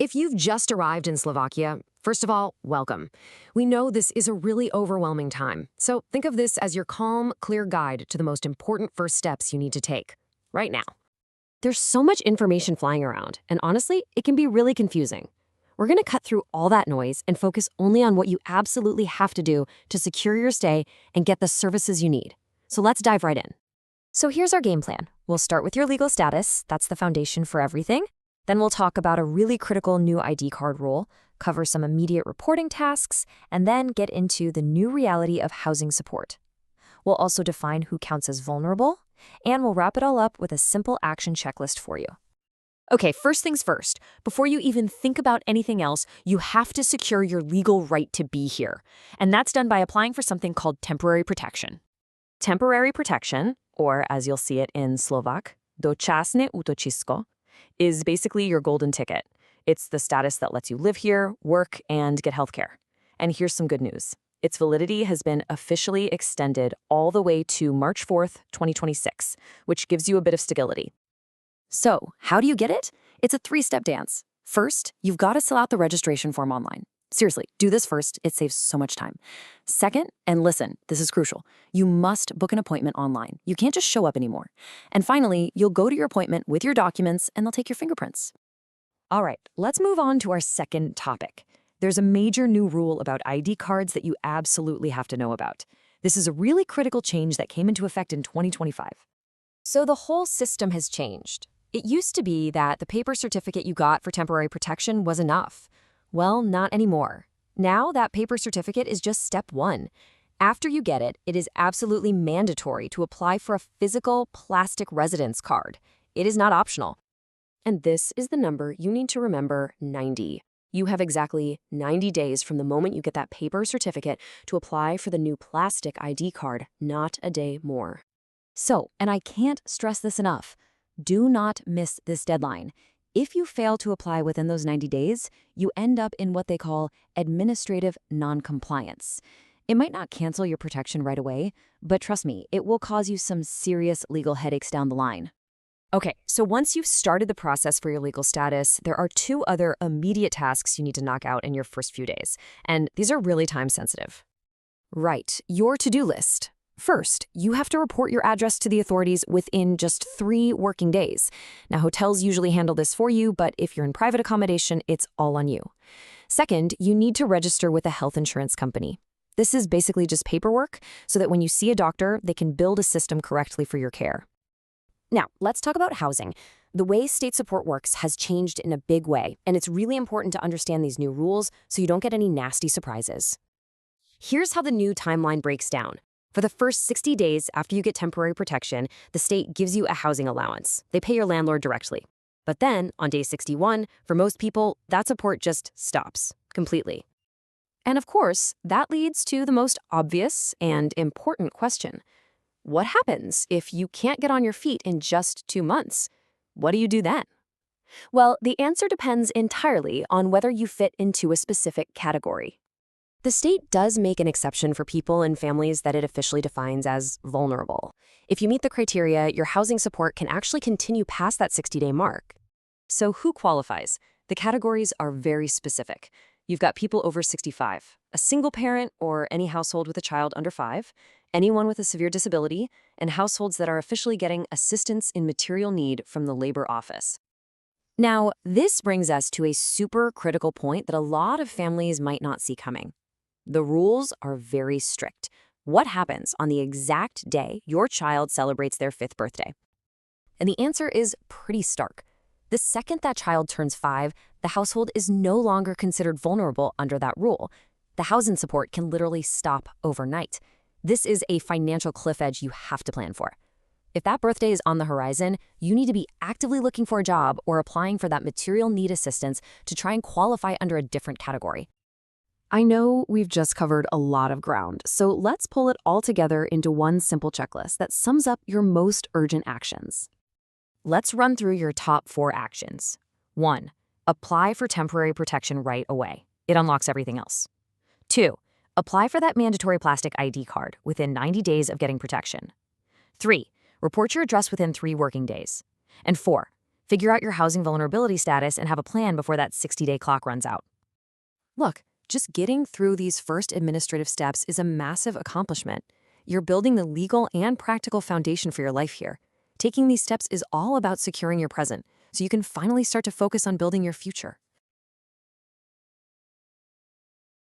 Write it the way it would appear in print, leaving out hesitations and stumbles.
If you've just arrived in Slovakia, first of all, welcome. We know this is a really overwhelming time, so think of this as your calm, clear guide to the most important first steps you need to take, right now. There's so much information flying around, and honestly, it can be really confusing. We're going to cut through all that noise and focus only on what you absolutely have to do to secure your stay and get the services you need. So let's dive right in. So here's our game plan. We'll start with your legal status. That's the foundation for everything. Then we'll talk about a really critical new ID card rule, cover some immediate reporting tasks, and then get into the new reality of housing support. We'll also define who counts as vulnerable, and we'll wrap it all up with a simple action checklist for you. Okay, first things first. Before you even think about anything else, you have to secure your legal right to be here. And that's done by applying for something called temporary protection. Temporary protection, or as you'll see it in Slovak, Dočasné útočisko, is basically your golden ticket. It's the status that lets you live here, work, and get healthcare. And here's some good news. Its validity has been officially extended all the way to March 4th, 2026, which gives you a bit of stability. So, how do you get it? It's a three-step dance. First, you've got to fill out the registration form online. Seriously, do this first. It saves so much time. Second, and listen, this is crucial, you must book an appointment online. You can't just show up anymore. And finally, you'll go to your appointment with your documents and they'll take your fingerprints. All right, let's move on to our second topic. There's a major new rule about ID cards that you absolutely have to know about. This is a really critical change that came into effect in 2025. So the whole system has changed. It used to be that the paper certificate you got for temporary protection was enough. Well, not anymore. Now that paper certificate is just step one. After you get it, it is absolutely mandatory to apply for a physical plastic residence card. It is not optional. And this is the number you need to remember, 90. You have exactly 90 days from the moment you get that paper certificate to apply for the new plastic ID card, not a day more. So, and I can't stress this enough, do not miss this deadline. If you fail to apply within those 90 days, you end up in what they call administrative noncompliance. It might not cancel your protection right away, but trust me, it will cause you some serious legal headaches down the line. Okay, so once you've started the process for your legal status, there are two other immediate tasks you need to knock out in your first few days, and these are really time sensitive. Right, your to-do list. First, you have to report your address to the authorities within just 3 working days. Now, hotels usually handle this for you, but if you're in private accommodation, it's all on you. Second, you need to register with a health insurance company. This is basically just paperwork so that when you see a doctor, they can build a system correctly for your care. Now, let's talk about housing. The way state support works has changed in a big way, and it's really important to understand these new rules so you don't get any nasty surprises. Here's how the new timeline breaks down. For the first 60 days after you get temporary protection, the state gives you a housing allowance. They pay your landlord directly. But then, on day 61, for most people, that support just stops completely. And of course, that leads to the most obvious and important question. What happens if you can't get on your feet in just 2 months? What do you do then? Well, the answer depends entirely on whether you fit into a specific category. The state does make an exception for people and families that it officially defines as vulnerable. If you meet the criteria, your housing support can actually continue past that 60-day mark. So who qualifies? The categories are very specific. You've got people over 65, a single parent or any household with a child under 5, anyone with a severe disability, and households that are officially getting assistance in material need from the labor office. Now, this brings us to a super critical point that a lot of families might not see coming. The rules are very strict. What happens on the exact day your child celebrates their 5th birthday? And the answer is pretty stark. The second that child turns 5, the household is no longer considered vulnerable under that rule. The housing support can literally stop overnight. This is a financial cliff edge you have to plan for. If that birthday is on the horizon, you need to be actively looking for a job or applying for that material need assistance to try and qualify under a different category. I know we've just covered a lot of ground, so let's pull it all together into one simple checklist that sums up your most urgent actions. Let's run through your top 4 actions. 1. Apply for temporary protection right away. It unlocks everything else. 2. Apply for that mandatory plastic ID card within 90 days of getting protection. 3. Report your address within 3 working days. And 4. Figure out your housing vulnerability status and have a plan before that 60-day clock runs out. Look, just getting through these first administrative steps is a massive accomplishment. You're building the legal and practical foundation for your life here. Taking these steps is all about securing your present, so you can finally start to focus on building your future.